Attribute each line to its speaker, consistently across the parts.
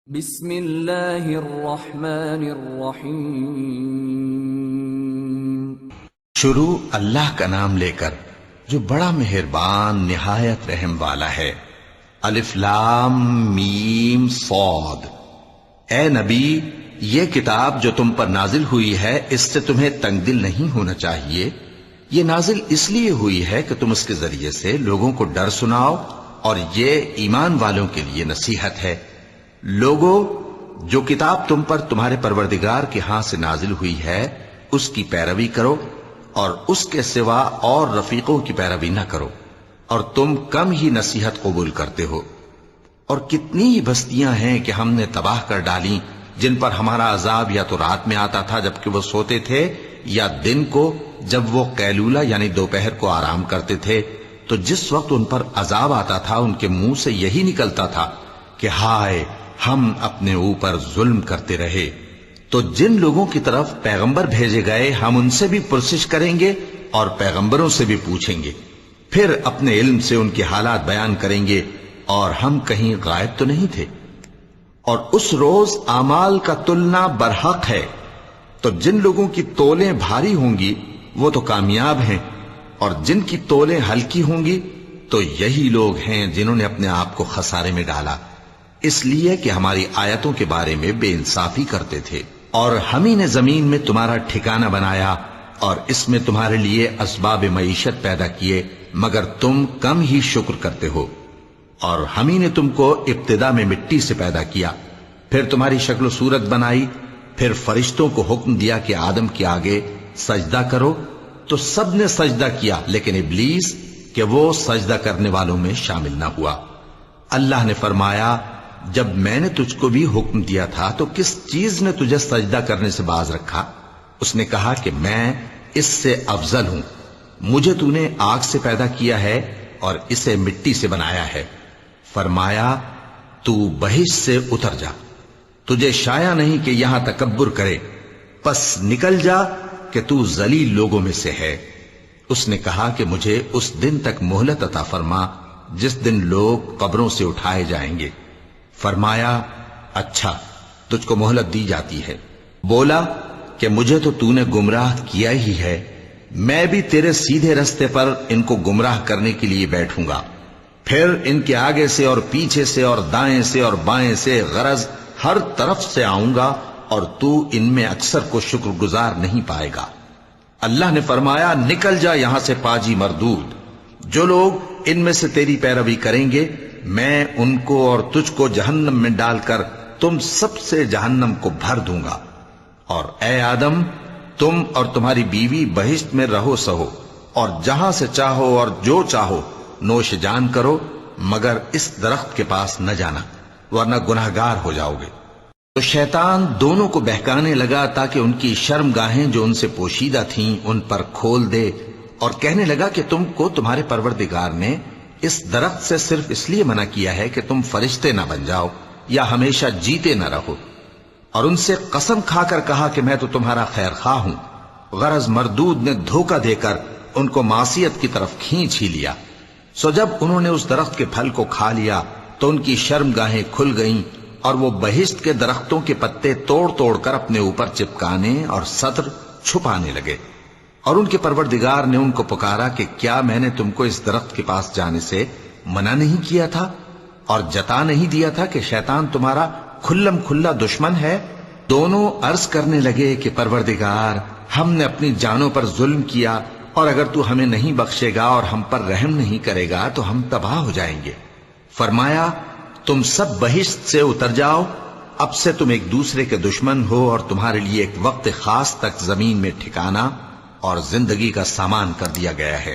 Speaker 1: بسم اللہ الرحمن الرحیم۔
Speaker 2: شروع اللہ کا نام لے کر جو بڑا مہربان نہایت رحم والا ہے۔ الف لام میم صاد۔ اے نبی، یہ کتاب جو تم پر نازل ہوئی ہے اس سے تمہیں تنگ دل نہیں ہونا چاہیے۔ یہ نازل اس لیے ہوئی ہے کہ تم اس کے ذریعے سے لوگوں کو ڈر سناؤ، اور یہ ایمان والوں کے لیے نصیحت ہے۔ لوگو، جو کتاب تم پر تمہارے پروردگار کے ہاں سے نازل ہوئی ہے اس کی پیروی کرو، اور اس کے سوا اور رفیقوں کی پیروی نہ کرو، اور تم کم ہی نصیحت قبول کرتے ہو۔ اور کتنی ہی بستیاں ہیں کہ ہم نے تباہ کر ڈالیں جن پر ہمارا عذاب یا تو رات میں آتا تھا جبکہ وہ سوتے تھے، یا دن کو جب وہ قیلولہ یعنی دوپہر کو آرام کرتے تھے، تو جس وقت ان پر عذاب آتا تھا ان کے منہ سے یہی نکلتا تھا کہ ہائے، ہم اپنے اوپر ظلم کرتے رہے۔ تو جن لوگوں کی طرف پیغمبر بھیجے گئے ہم ان سے بھی پرسش کریں گے اور پیغمبروں سے بھی پوچھیں گے، پھر اپنے علم سے ان کے حالات بیان کریں گے، اور ہم کہیں غائب تو نہیں تھے۔ اور اس روز اعمال کا تلنا برحق ہے، تو جن لوگوں کی تولیں بھاری ہوں گی وہ تو کامیاب ہیں، اور جن کی تولیں ہلکی ہوں گی تو یہی لوگ ہیں جنہوں نے اپنے آپ کو خسارے میں ڈالا، اس لیے کہ ہماری آیتوں کے بارے میں بے انصافی کرتے تھے۔ اور ہم ہی نے زمین میں تمہارا ٹھکانہ بنایا اور اس میں تمہارے لیے اسباب معیشت پیدا کیے، مگر تم کم ہی شکر کرتے ہو۔ اور ہم ہی نے تم کو ابتدا میں مٹی سے پیدا کیا، پھر تمہاری شکل و صورت بنائی، پھر فرشتوں کو حکم دیا کہ آدم کے آگے سجدہ کرو، تو سب نے سجدہ کیا لیکن ابلیس کہ وہ سجدہ کرنے والوں میں شامل نہ ہوا۔ اللہ نے فرمایا، جب میں نے تجھ کو بھی حکم دیا تھا تو کس چیز نے تجھے سجدہ کرنے سے باز رکھا؟ اس نے کہا کہ میں اس سے افضل ہوں، مجھے تو نے آگ سے پیدا کیا ہے اور اسے مٹی سے بنایا ہے۔ فرمایا، تو بہشت سے اتر جا، تجھے شایع نہیں کہ یہاں تکبر کرے، پس نکل جا کہ تو ذلیل لوگوں میں سے ہے۔ اس نے کہا کہ مجھے اس دن تک مہلت عطا فرما جس دن لوگ قبروں سے اٹھائے جائیں گے۔ فرمایا، اچھا، تجھ کو مہلت دی جاتی ہے۔ بولا کہ مجھے تو نے گمراہ کیا ہی ہے، میں بھی تیرے سیدھے رستے پر ان کو گمراہ کرنے کے لیے بیٹھوں گا، پھر ان کے آگے سے اور پیچھے سے اور دائیں سے اور بائیں سے، غرض ہر طرف سے آؤں گا، اور تو ان میں اکثر کو شکر گزار نہیں پائے گا۔ اللہ نے فرمایا، نکل جا یہاں سے پاجی مردود، جو لوگ ان میں سے تیری پیروی کریں گے میں ان کو اور تجھ کو جہنم میں ڈال کر تم سب سے جہنم کو بھر دوں گا۔ اور اے آدم، تم اور تمہاری بیوی بہشت میں رہو سہو، اور جہاں سے چاہو اور جو چاہو نوش جان کرو، مگر اس درخت کے پاس نہ جانا ورنہ گناہگار ہو جاؤ گے۔ تو شیطان دونوں کو بہکانے لگا تاکہ ان کی شرم گاہیں جو ان سے پوشیدہ تھیں ان پر کھول دے، اور کہنے لگا کہ تم کو تمہارے پروردگار نے اس درخت سے صرف اس لیے منع کیا ہے کہ تم فرشتے نہ بن جاؤ یا ہمیشہ جیتے نہ رہو۔ اور ان سے قسم کھا کر کہا کہ میں تو تمہارا خیر خواہ ہوں۔ غرض مردود نے دھوکہ دے کر ان کو معصیت کی طرف کھینچ ہی لیا۔ سو جب انہوں نے اس درخت کے پھل کو کھا لیا تو ان کی شرم گاہیں کھل گئیں، اور وہ بہشت کے درختوں کے پتے توڑ توڑ کر اپنے اوپر چپکانے اور سطر چھپانے لگے۔ اور ان کے پروردگار نے ان کو پکارا کہ کیا میں نے تم کو اس درخت کے پاس جانے سے منع نہیں کیا تھا، اور جتا نہیں دیا تھا کہ شیطان تمہارا کھلم کھلا دشمن ہے؟ دونوں عرض کرنے لگے کہ پروردگار، ہم نے اپنی جانوں پر ظلم کیا، اور اگر تو ہمیں نہیں بخشے گا اور ہم پر رحم نہیں کرے گا تو ہم تباہ ہو جائیں گے۔ فرمایا، تم سب بہشت سے اتر جاؤ، اب سے تم ایک دوسرے کے دشمن ہو، اور تمہارے لیے ایک وقت خاص تک زمین میں ٹھکانا اور زندگی کا سامان کر دیا گیا ہے۔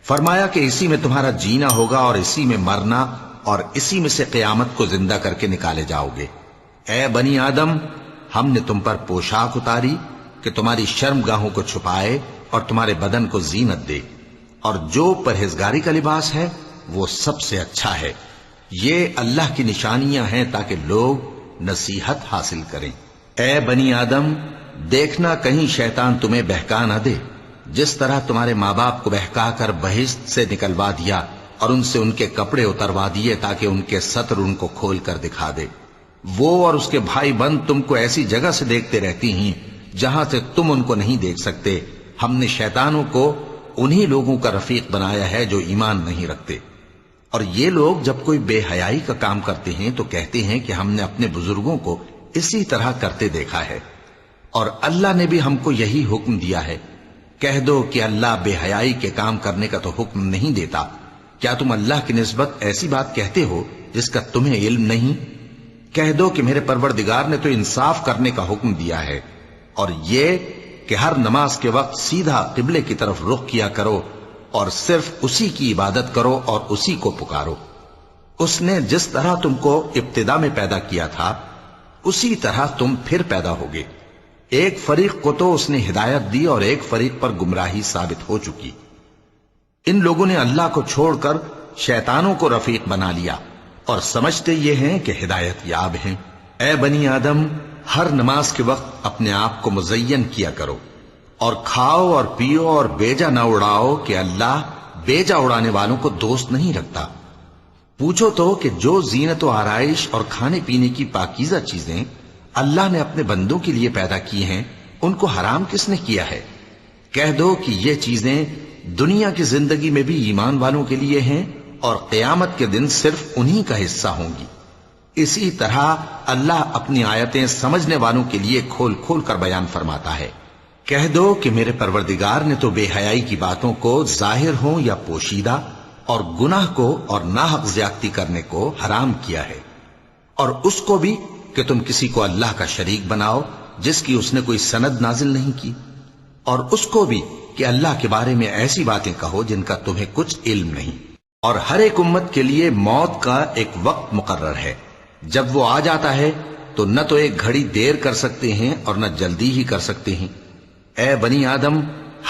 Speaker 2: فرمایا کہ اسی میں تمہارا جینا ہوگا اور اسی میں مرنا، اور اسی میں سے قیامت کو زندہ کر کے نکالے جاؤ گے۔ اے بنی آدم، ہم نے تم پر پوشاک اتاری کہ تمہاری شرم گاہوں کو چھپائے اور تمہارے بدن کو زینت دے، اور جو پرہیزگاری کا لباس ہے وہ سب سے اچھا ہے۔ یہ اللہ کی نشانیاں ہیں تاکہ لوگ نصیحت حاصل کریں۔ اے بنی آدم، دیکھنا کہیں شیطان تمہیں بہکا نہ دے، جس طرح تمہارے ماں باپ کو بہکا کر بہشت سے نکلوا دیا اور ان سے ان کے کپڑے اتروا دیے تاکہ ان کے ستر ان کو کھول کر دکھا دے۔ وہ اور اس کے بھائی بند تم کو ایسی جگہ سے دیکھتے رہتی ہیں جہاں سے تم ان کو نہیں دیکھ سکتے. ہم نے شیطانوں کو انہی لوگوں کا رفیق بنایا ہے جو ایمان نہیں رکھتے. اور یہ لوگ جب کوئی بے حیائی کا کام کرتے ہیں تو کہتے ہیں کہ ہم نے اپنے بزرگوں کو اسی طرح کرتے دیکھا ہے اور اللہ نے بھی ہم کو یہی حکم دیا ہے. کہہ دو کہ اللہ بے حیائی کے کام کرنے کا تو حکم نہیں دیتا. کیا تم اللہ کی نسبت ایسی بات کہتے ہو جس کا تمہیں علم نہیں؟ کہہ دو کہ میرے پروردگار نے تو انصاف کرنے کا حکم دیا ہے اور یہ کہ ہر نماز کے وقت سیدھا قبلے کی طرف رخ کیا کرو اور صرف اسی کی عبادت کرو اور اسی کو پکارو. اس نے جس طرح تم کو ابتدا میں پیدا کیا تھا اسی طرح تم پھر پیدا ہوگے. ایک فریق کو تو اس نے ہدایت دی اور ایک فریق پر گمراہی ثابت ہو چکی. ان لوگوں نے اللہ کو چھوڑ کر شیطانوں کو رفیق بنا لیا اور سمجھتے یہ ہیں کہ ہدایت یاب ہیں. اے بنی آدم، ہر نماز کے وقت اپنے آپ کو مزین کیا کرو اور کھاؤ اور پیو اور بیجا نہ اڑاؤ کہ اللہ بیجا اڑانے والوں کو دوست نہیں رکھتا. پوچھو تو کہ جو زینت و آرائش اور کھانے پینے کی پاکیزہ چیزیں اللہ نے اپنے بندوں کے لیے پیدا کی ہیں ان کو حرام کس نے کیا ہے؟ کہہ دو کہ یہ چیزیں دنیا کی زندگی میں بھی ایمان والوں کے لیے ہیں اور قیامت کے دن صرف انہی کا حصہ ہوں گی. اسی طرح اللہ اپنی آیتیں سمجھنے والوں کے لیے کھول کھول کر بیان فرماتا ہے. کہہ دو کہ میرے پروردگار نے تو بے حیائی کی باتوں کو ظاہر ہوں یا پوشیدہ اور گناہ کو اور ناحق زیادتی کرنے کو حرام کیا ہے، اور اس کو بھی کہ تم کسی کو اللہ کا شریک بناؤ جس کی اس نے کوئی سند نازل نہیں کی، اور اس کو بھی کہ اللہ کے بارے میں ایسی باتیں کہو جن کا تمہیں کچھ علم نہیں. اور ہر ایک امت کے لیے موت کا ایک وقت مقرر ہے. جب وہ آ جاتا ہے تو نہ تو ایک گھڑی دیر کر سکتے ہیں اور نہ جلدی ہی کر سکتے ہیں. اے بنی آدم،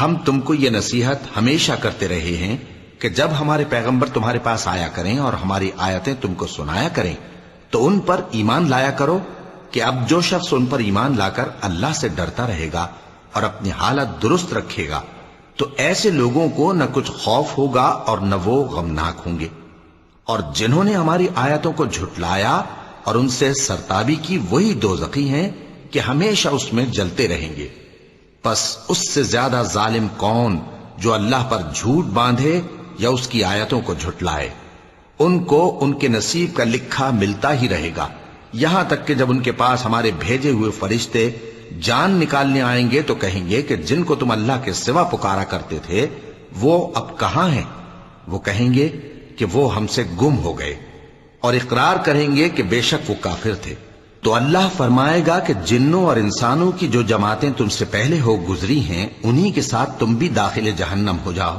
Speaker 2: ہم تم کو یہ نصیحت ہمیشہ کرتے رہے ہیں کہ جب ہمارے پیغمبر تمہارے پاس آیا کریں اور ہماری آیتیں تم کو سنایا کریں تو ان پر ایمان لایا کرو کہ اب جو شخص ان پر ایمان لا کر اللہ سے ڈرتا رہے گا اور اپنی حالت درست رکھے گا تو ایسے لوگوں کو نہ کچھ خوف ہوگا اور نہ وہ غمناک ہوں گے. اور جنہوں نے ہماری آیتوں کو جھٹلایا اور ان سے سرتابی کی وہی دوزخی ہیں کہ ہمیشہ اس میں جلتے رہیں گے. پس اس سے زیادہ ظالم کون جو اللہ پر جھوٹ باندھے یا اس کی آیتوں کو جھٹلائے. ان کو ان کے نصیب کا لکھا ملتا ہی رہے گا یہاں تک کہ جب ان کے پاس ہمارے بھیجے ہوئے فرشتے جان نکالنے آئیں گے تو کہیں گے کہ جن کو تم اللہ کے سوا پکارا کرتے تھے وہ اب کہاں ہیں؟ وہ کہیں گے کہ وہ ہم سے گم ہو گئے اور اقرار کریں گے کہ بے شک وہ کافر تھے. تو اللہ فرمائے گا کہ جنوں اور انسانوں کی جو جماعتیں تم سے پہلے ہو گزری ہیں انہی کے ساتھ تم بھی داخل جہنم ہو جاؤ.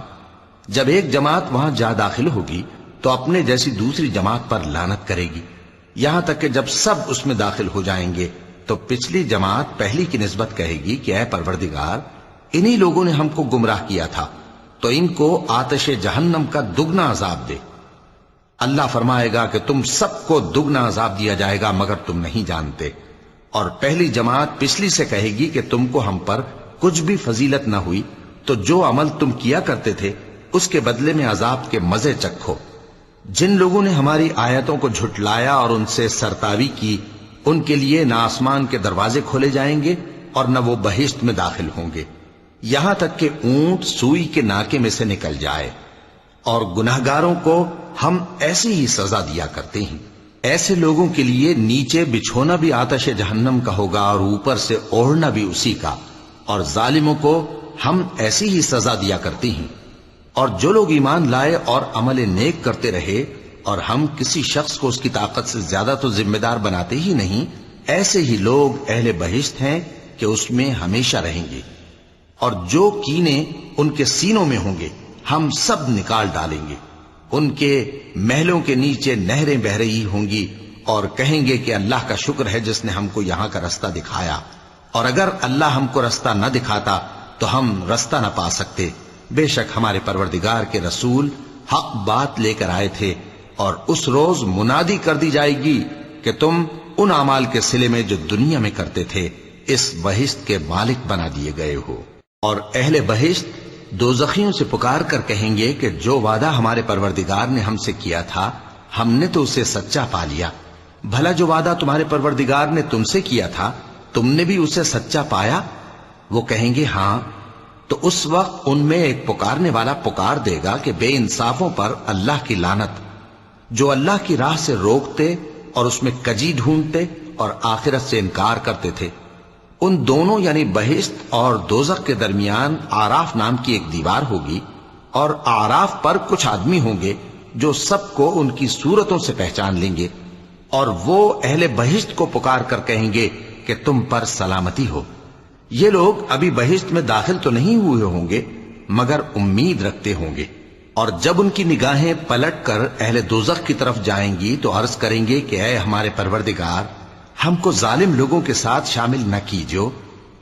Speaker 2: جب ایک جماعت وہاں جا داخل ہوگی تو اپنے جیسی دوسری جماعت پر لعنت کرے گی یہاں تک کہ جب سب اس میں داخل ہو جائیں گے تو پچھلی جماعت پہلی کی نسبت کہے گی کہ اے پروردگار، انہی لوگوں نے ہم کو گمراہ کیا تھا تو ان کو آتش جہنم کا دگنا عذاب دے. اللہ فرمائے گا کہ تم سب کو دگنا عذاب دیا جائے گا مگر تم نہیں جانتے. اور پہلی جماعت پچھلی سے کہے گی کہ تم کو ہم پر کچھ بھی فضیلت نہ ہوئی تو جو عمل تم کیا کرتے تھے اس کے بدلے میں عذاب کے مزے چکھو. جن لوگوں نے ہماری آیتوں کو جھٹلایا اور ان سے سرتاوی کی ان کے لیے نہ آسمان کے دروازے کھولے جائیں گے اور نہ وہ بہشت میں داخل ہوں گے یہاں تک کہ اونٹ سوئی کے ناکے میں سے نکل جائے. اور گناہگاروں کو ہم ایسی ہی سزا دیا کرتے ہیں. ایسے لوگوں کے لیے نیچے بچھونا بھی آتش جہنم کا ہوگا اور اوپر سے اوڑھنا بھی اسی کا. اور ظالموں کو ہم ایسی ہی سزا دیا کرتے ہیں. اور جو لوگ ایمان لائے اور عمل نیک کرتے رہے اور ہم کسی شخص کو اس کی طاقت سے زیادہ تو ذمہ دار بناتے ہی نہیں، ایسے ہی لوگ اہل بہشت ہیں کہ اس میں ہمیشہ رہیں گے. اور جو کینے ان کے سینوں میں ہوں گے ہم سب نکال ڈالیں گے. ان کے محلوں کے نیچے نہریں بہ رہی ہوں گی اور کہیں گے کہ اللہ کا شکر ہے جس نے ہم کو یہاں کا رستہ دکھایا، اور اگر اللہ ہم کو رستہ نہ دکھاتا تو ہم رستہ نہ پا سکتے. بے شک ہمارے پروردگار کے رسول حق بات لے کر آئے تھے، اور اس روز منادی کر دی جائے گی کہ تم ان اعمال کے صلے میں جو دنیا میں کرتے تھے اس بہشت کے مالک بنا دیے گئے ہو. اور اہل بہشت دوزخیوں سے پکار کر کہیں گے کہ جو وعدہ ہمارے پروردگار نے ہم سے کیا تھا ہم نے تو اسے سچا پا لیا، بھلا جو وعدہ تمہارے پروردگار نے تم سے کیا تھا تم نے بھی اسے سچا پایا؟ وہ کہیں گے ہاں، تو اس وقت ان میں ایک پکارنے والا پکار دے گا کہ بے انصافوں پر اللہ کی لعنت، جو اللہ کی راہ سے روکتے اور اس میں کجی ڈھونڈتے اور آخرت سے انکار کرتے تھے۔ ان دونوں یعنی بہشت اور دوزخ کے درمیان آراف نام کی ایک دیوار ہوگی، اور آراف پر کچھ آدمی ہوں گے جو سب کو ان کی صورتوں سے پہچان لیں گے، اور وہ اہل بہشت کو پکار کر کہیں گے کہ تم پر سلامتی ہو۔ یہ لوگ ابھی بہشت میں داخل تو نہیں ہوئے ہوں گے مگر امید رکھتے ہوں گے، اور جب ان کی نگاہیں پلٹ کر اہل دوزخ کی طرف جائیں گی تو عرض کریں گے کہ اے ہمارے پروردگار، ہم کو ظالم لوگوں کے ساتھ شامل نہ کیجو۔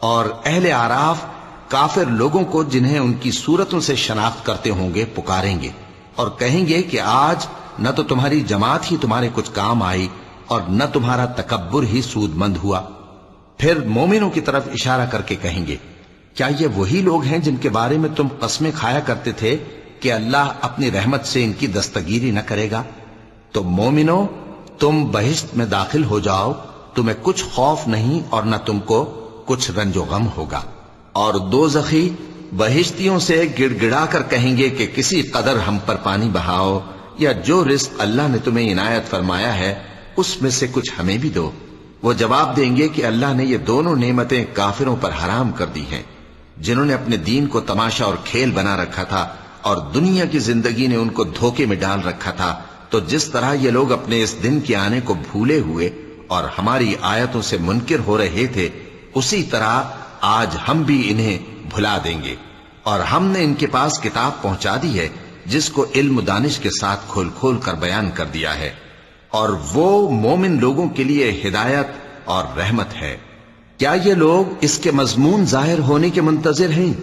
Speaker 2: اور اہل آراف کافر لوگوں کو جنہیں ان کی صورتوں سے شناخت کرتے ہوں گے پکاریں گے اور کہیں گے کہ آج نہ تو تمہاری جماعت ہی تمہارے کچھ کام آئی اور نہ تمہارا تکبر ہی سود مند ہوا۔ پھر مومنوں کی طرف اشارہ کر کے کہیں گے، کیا یہ وہی لوگ ہیں جن کے بارے میں تم قسمیں کھایا کرتے تھے کہ اللہ اپنی رحمت سے ان کی دستگیری نہ کرے گا؟ تو مومنوں، تم بہشت میں داخل ہو جاؤ، تمہیں کچھ خوف نہیں اور نہ تم کو کچھ رنج و غم ہوگا۔ اور دوزخی بہشتیوں سے گڑ گڑا کر کہیں گے کہ کسی قدر ہم پر پانی بہاؤ، یا جو رزق اللہ نے تمہیں عنایت فرمایا ہے اس میں سے کچھ ہمیں بھی دو۔ وہ جواب دیں گے کہ اللہ نے یہ دونوں نعمتیں کافروں پر حرام کر دی ہیں، جنہوں نے اپنے دین کو تماشا اور کھیل بنا رکھا تھا اور دنیا کی زندگی نے ان کو دھوکے میں ڈال رکھا تھا۔ تو جس طرح یہ لوگ اپنے اس دن کے آنے کو بھولے ہوئے اور ہماری آیتوں سے منکر ہو رہے تھے، اسی طرح آج ہم بھی انہیں بھلا دیں گے۔ اور ہم نے ان کے پاس کتاب پہنچا دی ہے جس کو علم و دانش کے ساتھ کھول کھول کر بیان کر دیا ہے، اور وہ مومن لوگوں کے لیے ہدایت اور رحمت ہے۔ کیا یہ لوگ اس کے مضمون ظاہر ہونے کے منتظر ہیں؟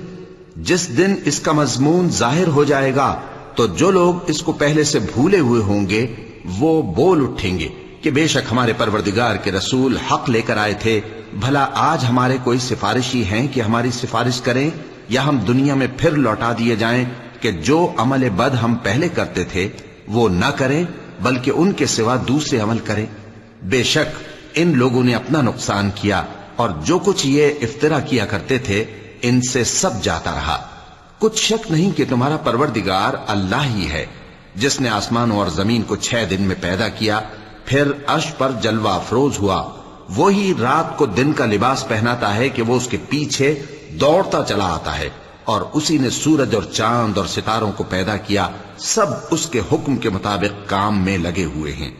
Speaker 2: جس دن اس کا مضمون ظاہر ہو جائے گا تو جو لوگ اس کو پہلے سے بھولے ہوئے ہوں گے وہ بول اٹھیں گے کہ بے شک ہمارے پروردگار کے رسول حق لے کر آئے تھے، بھلا آج ہمارے کوئی سفارشی ہیں کہ ہماری سفارش کریں، یا ہم دنیا میں پھر لوٹا دیے جائیں کہ جو عمل بد ہم پہلے کرتے تھے وہ نہ کریں بلکہ ان کے سوا دوسرے عمل کریں۔ بے شک ان لوگوں نے اپنا نقصان کیا، اور جو کچھ یہ افترا کیا کرتے تھے ان سے سب جاتا رہا۔ کچھ شک نہیں کہ تمہارا پروردگار اللہ ہی ہے جس نے آسمانوں اور زمین کو 6 دن میں پیدا کیا، پھر عرش پر جلوہ افروز ہوا۔ وہی رات کو دن کا لباس پہناتا ہے کہ وہ اس کے پیچھے دوڑتا چلا آتا ہے، اور اسی نے سورج اور چاند اور ستاروں کو پیدا کیا، سب اس کے حکم کے مطابق کام میں لگے ہوئے ہیں۔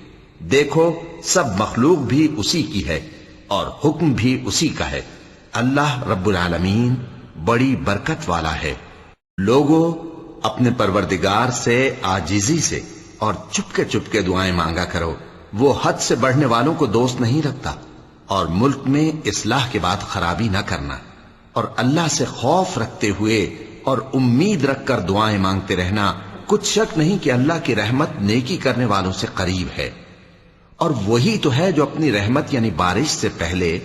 Speaker 2: دیکھو سب مخلوق بھی اسی کی ہے اور حکم بھی اسی کا ہے۔ اللہ رب العالمین بڑی برکت والا ہے۔ لوگوں، اپنے پروردگار سے عاجزی سے اور چپکے چپکے دعائیں مانگا کرو، وہ حد سے بڑھنے والوں کو دوست نہیں رکھتا، اور ملک میں اصلاح کے بعد خرابی نہ کرنا، اور اللہ سے خوف رکھتے ہوئے اور امید رکھ کر دعائیں مانگتے رہنا۔ کچھ شک نہیں کہ اللہ کی رحمت نیکی کرنے والوں سے قریب ہے، اور وہی تو ہے جو اپنی رحمت یعنی بارش سے پہلے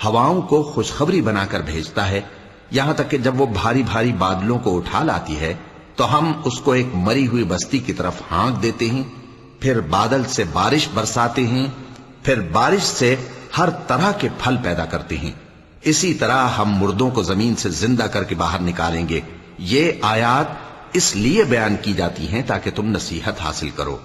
Speaker 2: ہواؤں کو خوشخبری بنا کر بھیجتا ہے، یہاں تک کہ جب وہ بھاری بھاری بادلوں کو اٹھا لاتی ہے تو ہم اس کو ایک مری ہوئی بستی کی طرف ہانک دیتے ہیں، پھر بادل سے بارش برساتے ہیں، پھر بارش سے ہر طرح کے پھل پیدا کرتے ہیں۔ اسی طرح ہم مردوں کو زمین سے زندہ کر کے باہر نکالیں گے۔ یہ آیات اس لیے بیان کی جاتی ہیں تاکہ تم نصیحت حاصل کرو۔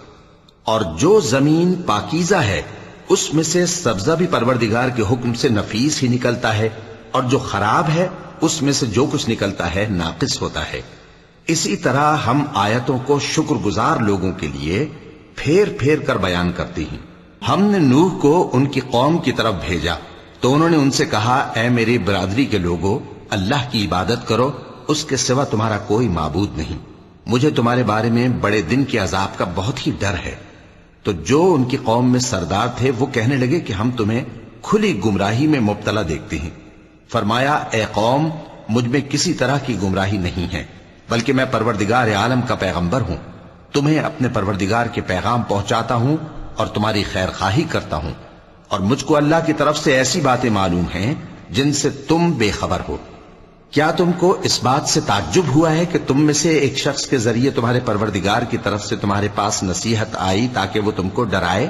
Speaker 2: اور جو زمین پاکیزہ ہے اس میں سے سبزہ بھی پروردگار کے حکم سے نفیس ہی نکلتا ہے، اور جو خراب ہے اس میں سے جو کچھ نکلتا ہے ناقص ہوتا ہے۔ اسی طرح ہم آیتوں کو شکر گزار لوگوں کے لیے پھیر پھیر کر بیان کرتے ہیں۔ ہم نے نوح کو ان کی قوم کی طرف بھیجا تو انہوں نے ان سے کہا، اے میری برادری کے لوگوں، اللہ کی عبادت کرو، اس کے سوا تمہارا کوئی معبود نہیں۔ مجھے تمہارے بارے میں بڑے دن کے عذاب کا بہت ہی ڈر ہے۔ تو جو ان کی قوم میں سردار تھے وہ کہنے لگے کہ ہم تمہیں کھلی گمراہی میں مبتلا دیکھتے ہیں۔ فرمایا، اے قوم، مجھ میں کسی طرح کی گمراہی نہیں ہے، بلکہ میں پروردگار عالم کا پیغمبر ہوں، تمہیں اپنے پروردگار کے پیغام پہنچاتا ہوں اور تمہاری خیر خواہی کرتا ہوں، اور مجھ کو اللہ کی طرف سے ایسی باتیں معلوم ہیں جن سے تم بے خبر ہو۔ کیا تم کو اس بات سے تعجب ہوا ہے کہ تم میں سے ایک شخص کے ذریعے تمہارے پروردگار کی طرف سے تمہارے پاس نصیحت آئی تاکہ وہ تم کو ڈرائے؟